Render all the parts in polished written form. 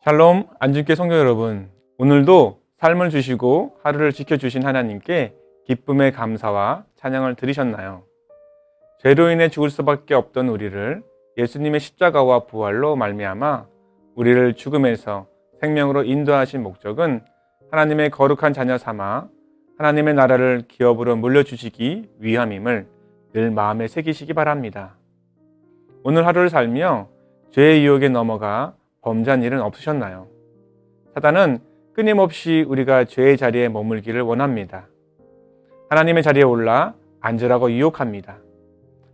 샬롬, 안중께 성도 여러분, 오늘도 삶을 주시고 하루를 지켜주신 하나님께 기쁨의 감사와 찬양을 드리셨나요? 죄로 인해 죽을 수밖에 없던 우리를 예수님의 십자가와 부활로 말미암아 우리를 죽음에서 생명으로 인도하신 목적은 하나님의 거룩한 자녀 삼아 하나님의 나라를 기업으로 물려주시기 위함임을 늘 마음에 새기시기 바랍니다. 오늘 하루를 살며 죄의 유혹에 넘어가 범죄한 일은 없으셨나요? 사단은 끊임없이 우리가 죄의 자리에 머물기를 원합니다. 하나님의 자리에 올라 앉으라고 유혹합니다.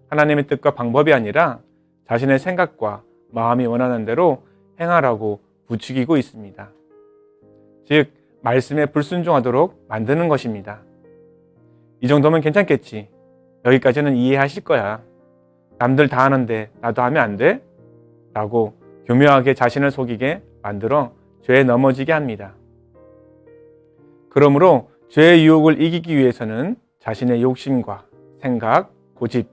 하나님의 뜻과 방법이 아니라 자신의 생각과 마음이 원하는 대로 행하라고 부추기고 있습니다. 즉, 말씀에 불순종하도록 만드는 것입니다. 이 정도면 괜찮겠지. 여기까지는 이해하실 거야. 남들 다 하는데 나도 하면 안 돼? 라고 교묘하게 자신을 속이게 만들어 죄에 넘어지게 합니다. 그러므로 죄의 유혹을 이기기 위해서는 자신의 욕심과 생각, 고집,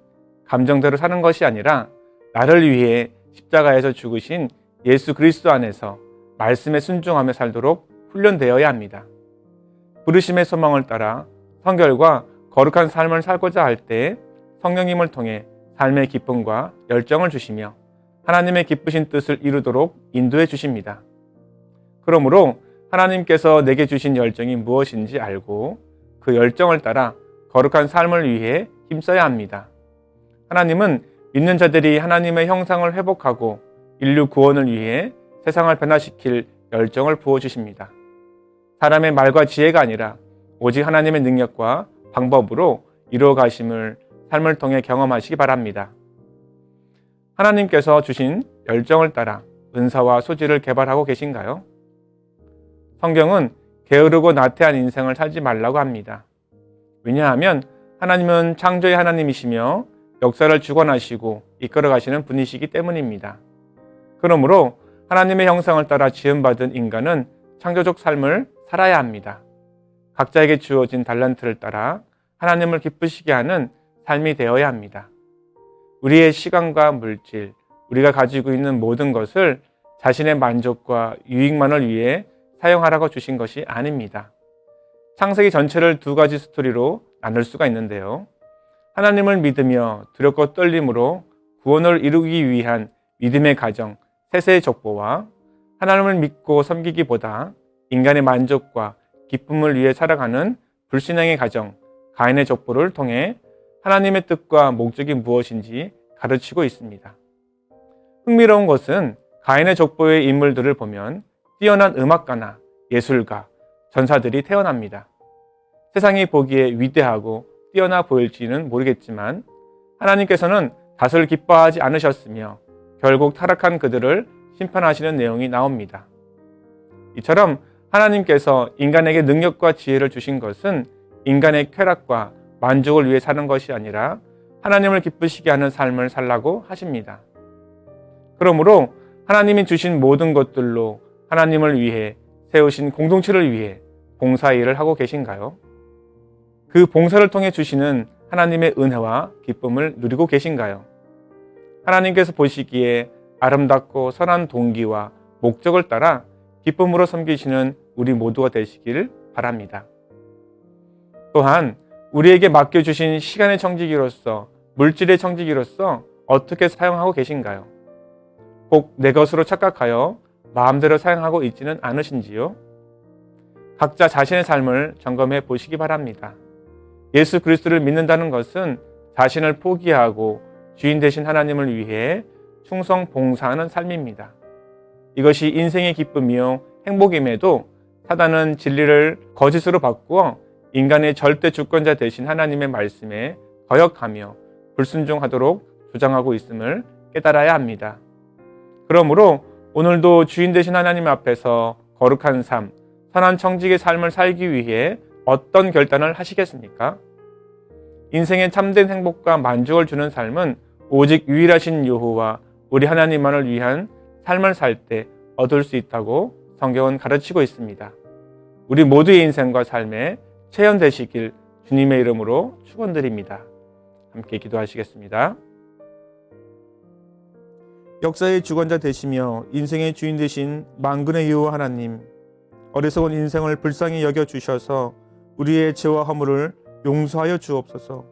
감정대로 사는 것이 아니라 나를 위해 십자가에서 죽으신 예수 그리스도 안에서 말씀에 순종하며 살도록 훈련되어야 합니다. 부르심의 소망을 따라 성결과 거룩한 삶을 살고자 할 때 성령님을 통해 삶의 기쁨과 열정을 주시며 하나님의 기쁘신 뜻을 이루도록 인도해 주십니다. 그러므로 하나님께서 내게 주신 열정이 무엇인지 알고 그 열정을 따라 거룩한 삶을 위해 힘써야 합니다. 하나님은 믿는 자들이 하나님의 형상을 회복하고 인류 구원을 위해 세상을 변화시킬 열정을 부어주십니다. 사람의 말과 지혜가 아니라 오직 하나님의 능력과 방법으로 이루어 가심을 삶을 통해 경험하시기 바랍니다. 하나님께서 주신 열정을 따라 은사와 소질을 개발하고 계신가요? 성경은 게으르고 나태한 인생을 살지 말라고 합니다. 왜냐하면 하나님은 창조의 하나님이시며 역사를 주관하시고 이끌어 가시는 분이시기 때문입니다. 그러므로 하나님의 형상을 따라 지음받은 인간은 창조적 삶을 살아야 합니다. 각자에게 주어진 달란트를 따라 하나님을 기쁘시게 하는 삶이 되어야 합니다. 우리의 시간과 물질, 우리가 가지고 있는 모든 것을 자신의 만족과 유익만을 위해 사용하라고 주신 것이 아닙니다. 창세기 전체를 두 가지 스토리로 나눌 수가 있는데요. 하나님을 믿으며 두렵고 떨림으로 구원을 이루기 위한 믿음의 가정, 셋의 족보와 하나님을 믿고 섬기기보다 인간의 만족과 기쁨을 위해 살아가는 불신앙의 가정, 가인의 족보를 통해 하나님의 뜻과 목적이 무엇인지 가르치고 있습니다. 흥미로운 것은 가인의 족보의 인물들을 보면 뛰어난 음악가나 예술가, 전사들이 태어납니다. 세상이 보기에 위대하고 뛰어나 보일지는 모르겠지만 하나님께서는 다소를 기뻐하지 않으셨으며 결국 타락한 그들을 심판하시는 내용이 나옵니다. 이처럼 하나님께서 인간에게 능력과 지혜를 주신 것은 인간의 쾌락과 만족을 위해 사는 것이 아니라 하나님을 기쁘시게 하는 삶을 살라고 하십니다. 그러므로 하나님이 주신 모든 것들로 하나님을 위해 세우신 공동체를 위해 봉사 일을 하고 계신가요? 그 봉사를 통해 주시는 하나님의 은혜와 기쁨을 누리고 계신가요? 하나님께서 보시기에 아름답고 선한 동기와 목적을 따라 기쁨으로 섬기시는 우리 모두가 되시길 바랍니다. 또한 우리에게 맡겨주신 시간의 청지기로서 물질의 청지기로서 어떻게 사용하고 계신가요? 꼭 내 것으로 착각하여 마음대로 사용하고 있지는 않으신지요? 각자 자신의 삶을 점검해 보시기 바랍니다. 예수 그리스도를 믿는다는 것은 자신을 포기하고 주인 되신 하나님을 위해 충성 봉사하는 삶입니다. 이것이 인생의 기쁨이요 행복임에도 사단은 진리를 거짓으로 바꾸어 인간의 절대 주권자 되신 하나님의 말씀에 거역하며 불순종하도록 주장하고 있음을 깨달아야 합니다. 그러므로 오늘도 주인 되신 하나님 앞에서 거룩한 삶, 선한 청직의 삶을 살기 위해 어떤 결단을 하시겠습니까? 인생의 참된 행복과 만족을 주는 삶은 오직 유일하신 여호와 우리 하나님만을 위한 삶을 살 때 얻을 수 있다고 성경은 가르치고 있습니다. 우리 모두의 인생과 삶에 체현되시길 주님의 이름으로 축원드립니다. 함께 기도하시겠습니다. 역사의 주관자 되시며 인생의 주인 되신 만군의 여호와 하나님, 어리석은 인생을 불쌍히 여겨주셔서 우리의 죄와 허물을 용서하여 주옵소서.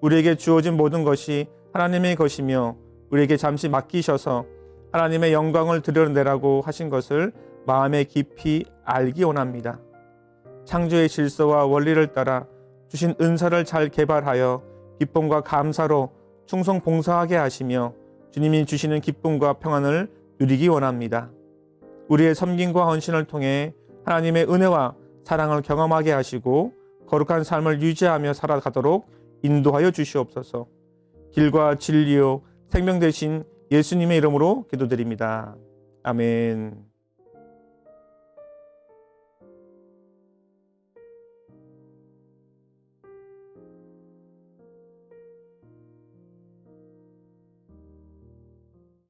우리에게 주어진 모든 것이 하나님의 것이며 우리에게 잠시 맡기셔서 하나님의 영광을 드러내라고 하신 것을 마음에 깊이 알기 원합니다. 창조의 질서와 원리를 따라 주신 은사를 잘 개발하여 기쁨과 감사로 충성 봉사하게 하시며 주님이 주시는 기쁨과 평안을 누리기 원합니다. 우리의 섬김과 헌신을 통해 하나님의 은혜와 사랑을 경험하게 하시고 거룩한 삶을 유지하며 살아가도록 인도하여 주시옵소서. 길과 진리요 생명 되신 예수님의 이름으로 기도드립니다. 아멘.